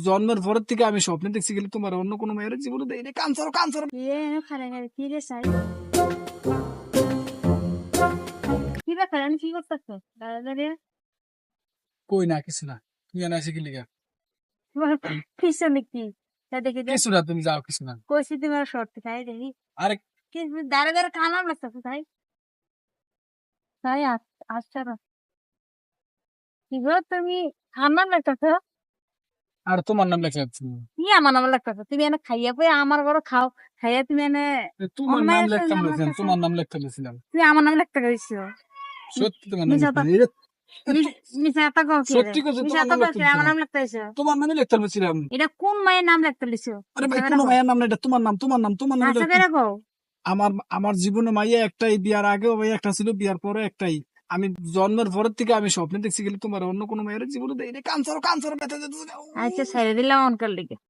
জন্মের পরের থেকে আমি স্বপ্নে দেখছি গেলে তোমার অন্য কোনো মেয়ের জীবনে দেয় না। কানসার কানসার কি রে সাই কি ব্যাপার আমি কি করতেছো দাঁড়িয়ে কই না কিছু না, তুই এনে আসে কি লিগা? তোমার পিছনে কি তা দেখি দেখ কিছু না, তুমি যাও, কিছু না। কইছি তোমার শর্ট তাই দেখি আরে কি দাঁড়িয়ে কানার লাগতেছে তাই তাই আচ্ছা না কি গো তুমি আমার লাগতেছো আর তোমার নাম লেখা যাচ্ছে না। কি আমার নাম লাগতেছো তুমি এনে খাইয়া পয়ে আমার ঘরে খাও খাইয়া তুমি এনে তোমার নাম লিখতাম বলেছিলাম, তোমার নাম লিখতে বলেছিলাম। তুমি আমার নাম লাগতে গেছো সত্যি তোমার নাম মিছা লিখতে মিছা এত কও কি সত্যি কথা, মিছা তোমার এত নাম লিখতে কও আমার বলেছিলাম। নাম লাগতে গেছো তোমার নামই লিখতে বলেছিলাম। এটা কোন মায়ের নাম লাগতে লিছো আরে ভাই, কোনো মায়ের নাম না, এটা তোমার নাম, তোমার নাম, তোমার নাম। আচ্ছা করে কও আমার আমার জীবনে মাইয়া একটাই, বিয়ার আগেও ভাই একটা ছিল, বিয়ার পরে একটাই। আমি জন্মের পরের থেকে আমি স্বপ্নে দেখছি গেলে তোমার অন্য কোনো মেয়ের জীবনে দেয় না। কানসার কানসার ব্যথা যেতে আচ্ছা ছেড়ে দিলাম অনকার লিগে